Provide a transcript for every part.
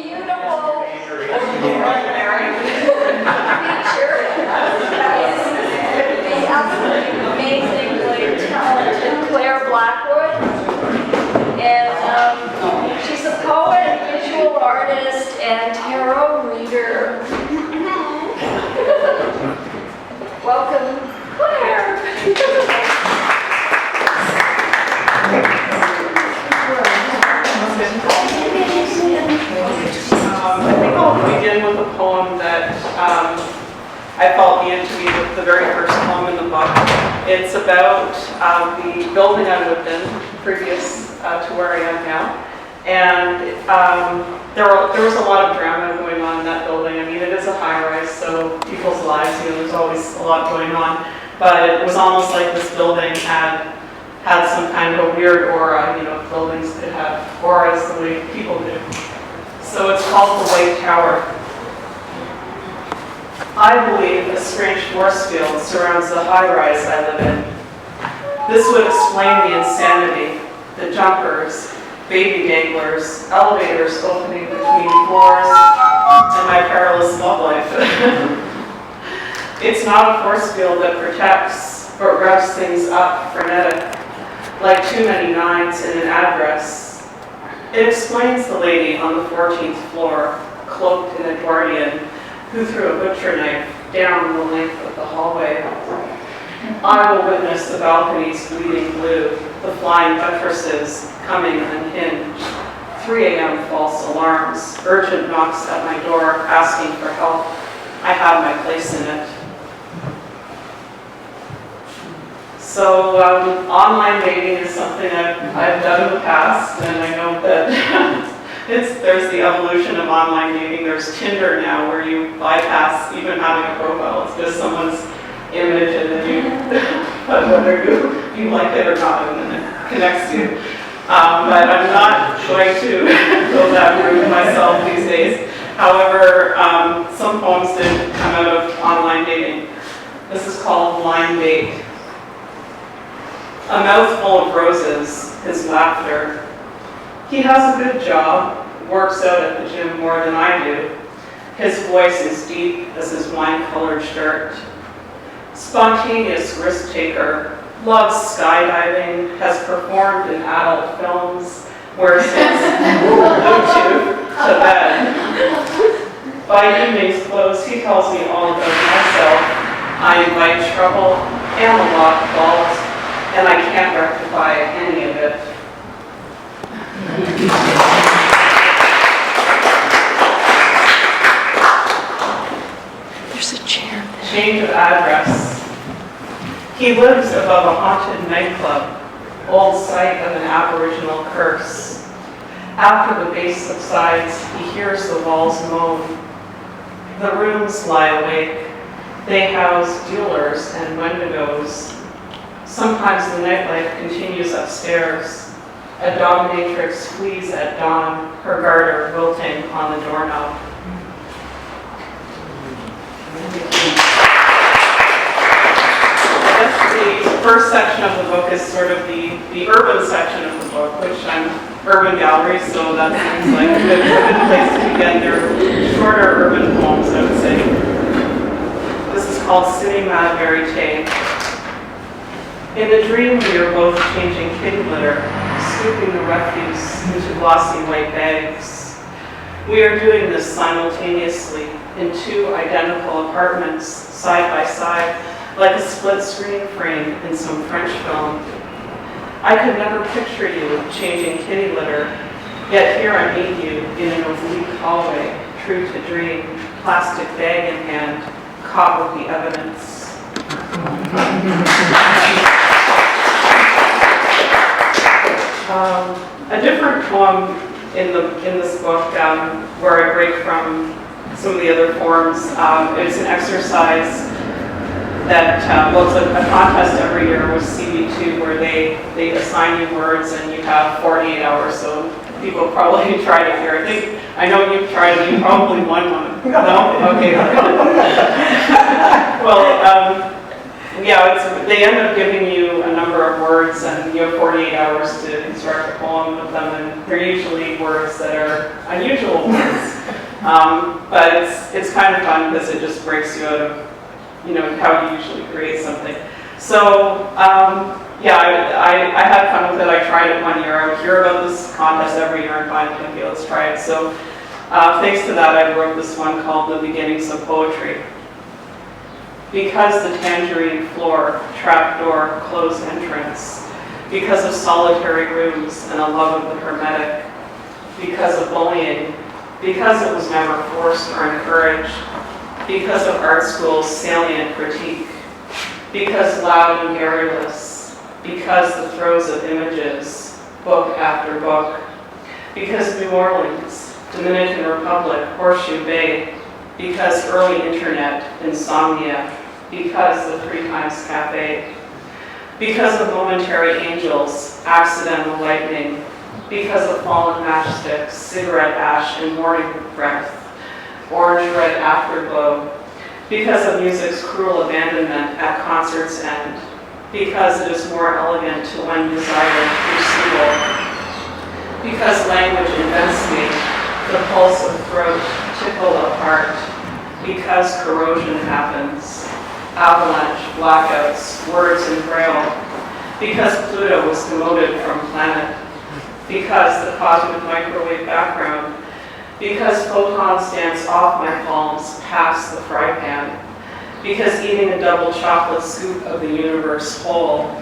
beautiful extraordinary feature is the absolutely amazingly talented Clara Blackwood. And she's a poet, visual artist, and tarot reader. Welcome, Claire. I think I'll begin with a poem that I felt needed to be the very first poem in the book. It's about the building I lived in, previous to where I am now. And there was a lot of drama going on in that building. I mean, it is a high-rise, so people's lives, there's always a lot going on. But it was almost like this building had some kind of a weird aura. Buildings that have auras the way people do. So it's called the White Tower. I believe a strange force field surrounds the high-rise I live in. This would explain the insanity, the jumpers, baby danglers, elevators opening between floors, and my perilous love life. It's not a force field that protects or revs things up frenetic, like too many nines in an address. It explains the lady on the 14th floor, cloaked in Edwardian, who threw a butcher knife down the length of the hallway. I will witness the balconies bleeding blue, the flying buttresses coming unhinged. 3 a.m. false alarms, urgent knocks at my door asking for help. I have my place in it. So online dating is something I've done in the past, and I know that there's the evolution of online dating. There's Tinder now, where you bypass even having a profile. It's just someone's image, and then you put whether you like it or not, and then it connects you. But I'm not going to go that route myself these days. However, some poems did come out of online dating. This is called Blind Date. A mouthful of roses, his laughter. He has a good job, works out at the gym more than I do. His voice is deep as his wine-colored shirt. Spontaneous risk-taker, loves skydiving, has performed in adult films, wears his Bluetooth to bed. By evening's close, he tells me all about myself. I invite trouble and a lot of fault, and I can't rectify any of it. There's a chair there. Change of address. He lives above a haunted nightclub, old site of an Aboriginal curse. After the bass subsides, he hears the walls moan. The rooms lie awake. They house dealers and wendigos. Sometimes the nightlife continues upstairs. A dominatrix flees at dawn, her garter wilting on the doorknob. I guess the first section of the book is sort of the urban section of the book, which I'm urban gallery, so that seems like a good place to begin. They're shorter urban poems, I would say. This is called Cinema Verite. In a dream, we are both changing kitty litter, scooping the refuse into glossy white bags. We are doing this simultaneously in 2 identical apartments, side by side, like a split screen frame in some French film. I could never picture you changing kitty litter, yet here I meet you in an oblique hallway, true to dream, plastic bag in hand, caught with the evidence. A different poem in this book, where I break from some of the other forms, is an exercise that it's a contest every year with CB2, where they assign you words and you have 48 hours. So people probably tried it here. I know you've tried it. You probably won one. No? Okay. Well, yeah, they end up giving you a number of words, and you have 48 hours to construct a poem with them, and they're usually words that are unusual words. But it's kind of fun because it just breaks you out of, how you usually create something. So, yeah, I had fun with it. I tried it one year. I would hear about this contest every year and finally, okay, let's try it. So, thanks to that, I wrote this one called The Beginnings of Poetry. Because the tangerine floor, trapdoor, closed entrance. Because of solitary rooms and a love of the hermetic. Because of bullying. Because it was never forced or encouraged. Because of art school's salient critique. Because loud and garrulous. Because the throes of images, book after book. Because New Orleans, Dominican Republic, Horseshoe Bay. Because early internet, insomnia. Because the 3 Times Cafe. Because of momentary angels, accidental lightning. Because of fallen matchsticks, cigarette ash and morning breath. Orange red afterglow. Because of music's cruel abandonment at concert's end. Because it is more elegant to win desire crucible. Because language invents me, the pulse of throat, tickle of heart. Because corrosion happens, avalanche, blackouts, words in braille. Because Pluto was demoted from planet. Because the cosmic microwave background. Because photons dance off my palms past the fry pan. Because eating a double chocolate scoop of the universe whole.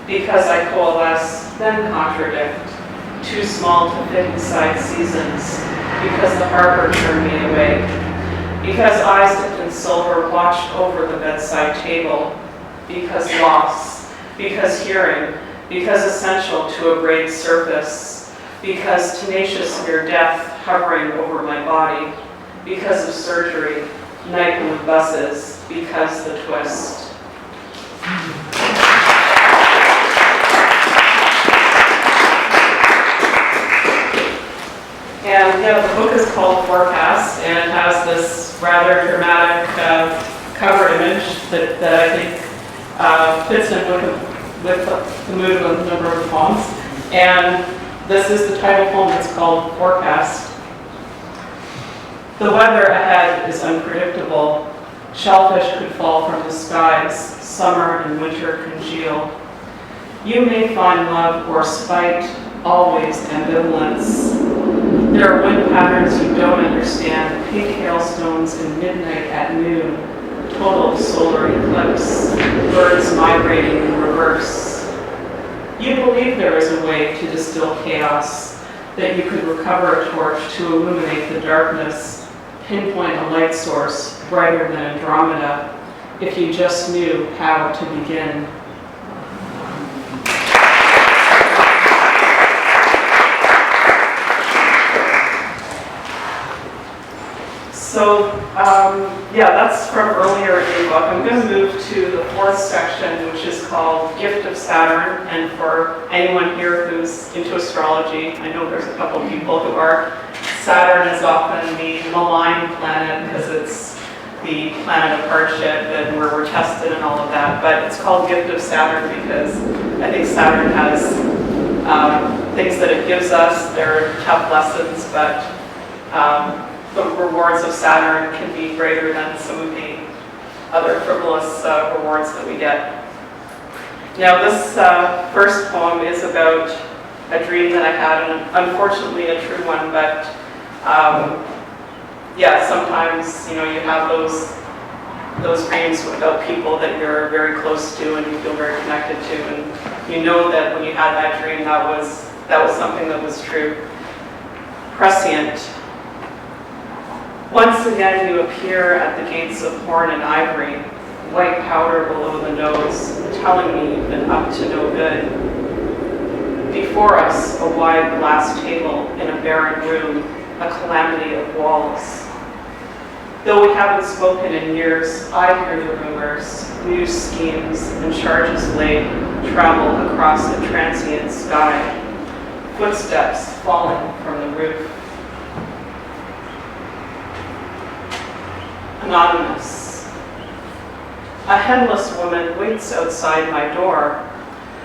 Because I coalesce, then contradict. Too small to fit inside seasons. Because the harbor turned me away. Because eyes dipped in silver watched over the bedside table. Because loss. Because hearing. Because essential to a braid surface. Because tenacious near death hovering over my body. Because of surgery. Night with buses. Because the twist. And yeah, the book is called Forecast, and it has this rather dramatic cover image that I think fits in with the mood of a number of the poems. And this is the title poem. It's called Forecast. The weather ahead is unpredictable. Shellfish could fall from the skies. Summer and winter congeal. You may find love or spite, always ambivalence. There are wind patterns you don't understand, pink hailstones in midnight at noon, total solar eclipse, birds migrating in reverse. You believe there is a way to distill chaos, that you could recover a torch to illuminate the darkness, pinpoint a light source brighter than Andromeda, if you just knew how to begin. So, yeah, that's from earlier in the book. I'm going to move to the 4th section, which is called Gift of Saturn. And for anyone here who's into astrology, I know there's a couple of people who are. Saturn is often the maligned planet because it's the planet of hardship and where we're tested and all of that. But it's called Gift of Saturn because I think Saturn has things that it gives us. They're tough lessons, but the rewards of Saturn can be greater than some of the other frivolous rewards that we get. Now this first poem is about a dream that I had, and unfortunately a true one, but yeah, sometimes you have those dreams about people that you're very close to and you feel very connected to, and you know that when you had that dream that was something that was true. Prescient. Once again you appear at the gates of horn and ivory, white powder below the nose, telling me you've been up to no good. Before us, a wide glass table in a barren room, a calamity of walls. Though we haven't spoken in years, I hear the rumors, new schemes and charges laid travel across a transient sky, footsteps falling from the roof. Anonymous. A headless woman waits outside my door.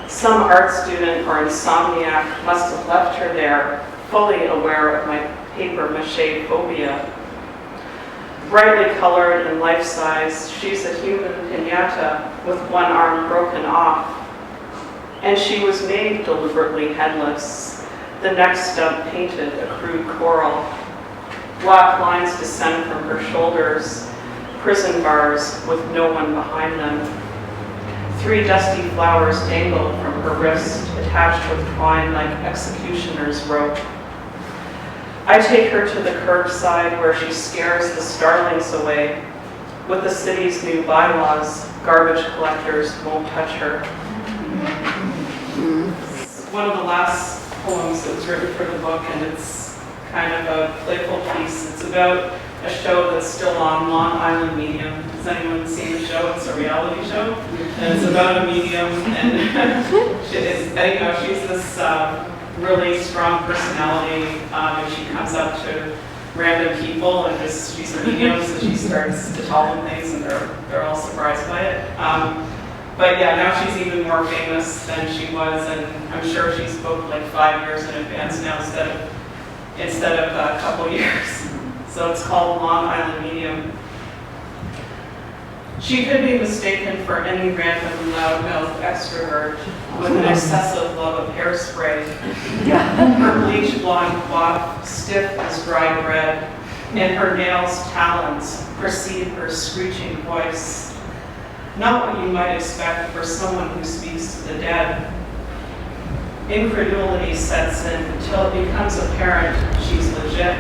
Some art student or insomniac must have left her there, fully aware of my paper mache phobia. Brightly colored and life-size, she's a human piñata with one arm broken off. And she was made deliberately headless, the neck stub painted a crude coral. Black lines descend from her shoulders, prison bars with no one behind them. 3 dusty flowers dangle from her wrist, attached with twine like executioner's rope. I take her to the curbside where she scares the starlings away. With the city's new bylaws, garbage collectors won't touch her. It's one of the last poems that was written for the book, and it's kind of a playful piece. It's about a show that's still on, Long Island Medium. Has anyone seen the show? It's a reality show. And it's about a medium, and she's this really strong personality, and she comes up to random people, and she's a medium, so she starts to tell them things, and they're all surprised by it. But yeah, now she's even more famous than she was, and I'm sure she's booked like 5 years in advance now instead of a couple years. So it's called Long Island Medium. She could be mistaken for any random loudmouth extrovert with an excessive love of hairspray. Her bleach blonde coif, stiff as dry bread, and her nails talons precede her screeching voice. Not what you might expect for someone who speaks to the dead. Incredulity sets in until it becomes apparent she's legit.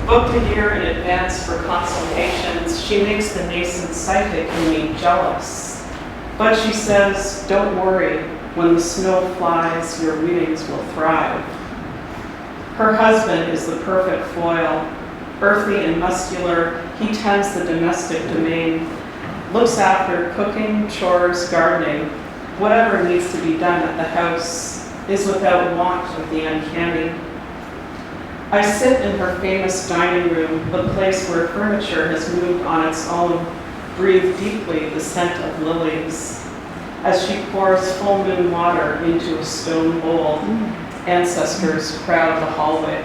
Booked a year in advance for consultations, she makes the nascent psychic in me jealous. But she says, don't worry, when the snow flies, your readings will thrive. Her husband is the perfect foil. Earthy and muscular, he tends the domestic domain, looks after cooking, chores, gardening. Whatever needs to be done at the house is without want of the uncanny. I sit in her famous dining room, the place where furniture has moved on its own, breathe deeply the scent of lilies. As she pours full moon water into a stone bowl, ancestors crowd the hallway.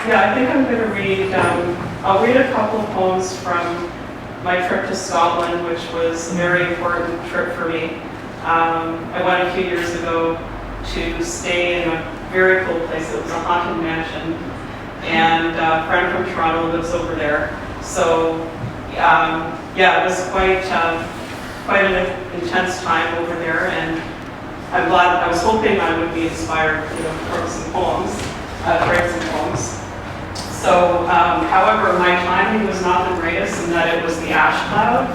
Yeah, I think I'm going to read, I'll read a couple of poems from my trip to Scotland, which was a very important trip for me. I went a few years ago to stay in a very cool place. It was a haunted mansion, and a friend from Toronto lives over there. So yeah, it was quite an intense time over there, and I'm glad. I was hoping I would be inspired, from some poems, to write some poems. So, however, my timing was not the greatest in that it was the ash cloud.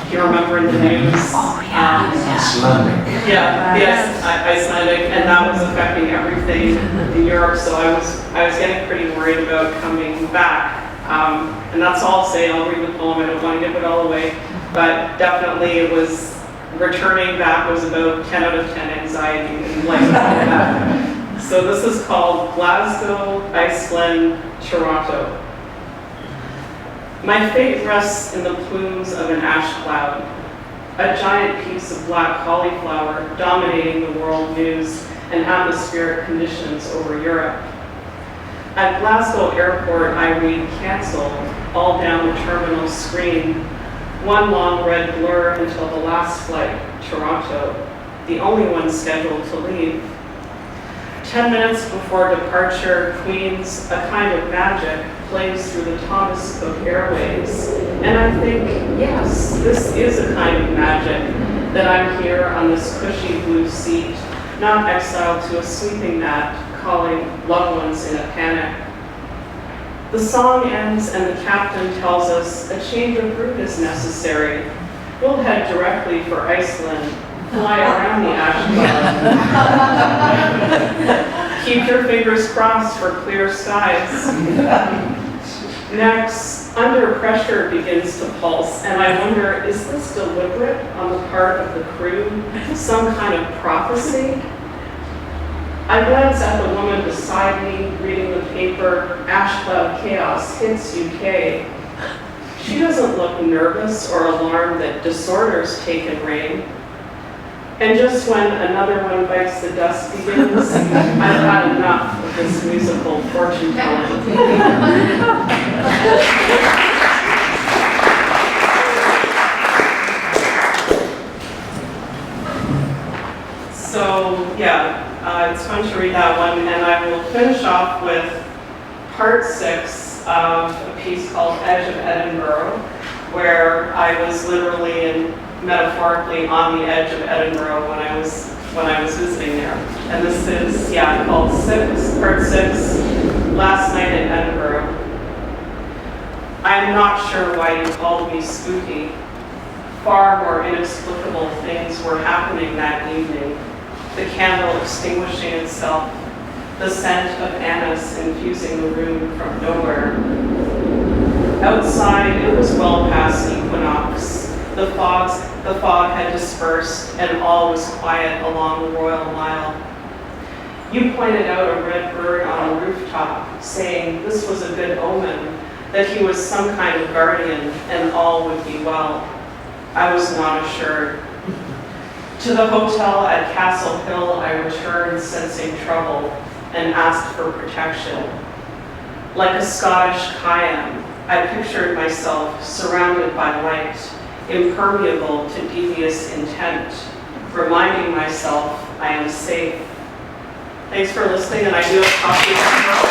If you remember in the news. Oh, yeah. Icelandic. Yeah, yes, Icelandic, and that was affecting everything in Europe. So I was getting pretty worried about coming back. And that's all I'll say. I'll read the poem. I don't want to give it all away, but definitely it was returning back was about 10 out of 10 anxiety and life like that. So this is called Glasgow, Iceland, Toronto. My fate rests in the plumes of an ash cloud, a giant piece of black cauliflower dominating the world news and atmospheric conditions over Europe. At Glasgow Airport, I read cancelled all down the terminal screen, one long red blur until the last flight, Toronto, the only one scheduled to leave. 10 minutes before departure, Queens, a kind of magic, plays through the Thomas Cook Airways. And I think, yes, this is a kind of magic, that I'm here on this cushy blue seat, not exiled to a sleeping mat, calling loved ones in a panic. The song ends and the captain tells us a change of route is necessary. We'll head directly for Iceland, fly around the ash cloud. Keep your fingers crossed for clear skies. Next, under pressure begins to pulse, and I wonder, is this deliberate on the part of the crew? Some kind of prophecy? I glance at the woman beside me, reading the paper, Ash Cloud Chaos hits UK. She doesn't look nervous or alarmed that disorder's taken reign. And just when another one bites the dust begins, I've had enough of this musical fortune telling. So yeah, it's fun to read that one, and I will finish off with part 6 of a piece called Edge of Edinburgh, where I was literally and metaphorically on the edge of Edinburgh when I was visiting there. And this is called part 6, Last Night in Edinburgh. I'm not sure why you called me spooky. Far more inexplicable things were happening that evening. The candle extinguishing itself, the scent of anise infusing the room from nowhere. Outside, it was well past equinox. The fog had dispersed, and all was quiet along the Royal Mile. You pointed out a red bird on a rooftop, saying this was a good omen, that he was some kind of guardian, and all would be well. I was not assured. To the hotel at Castle Hill I returned, sensing trouble, and asked for protection. Like a Scottish Kyan, I pictured myself surrounded by light, impermeable to devious intent, reminding myself I am safe. Thanks for listening, and I do have copies.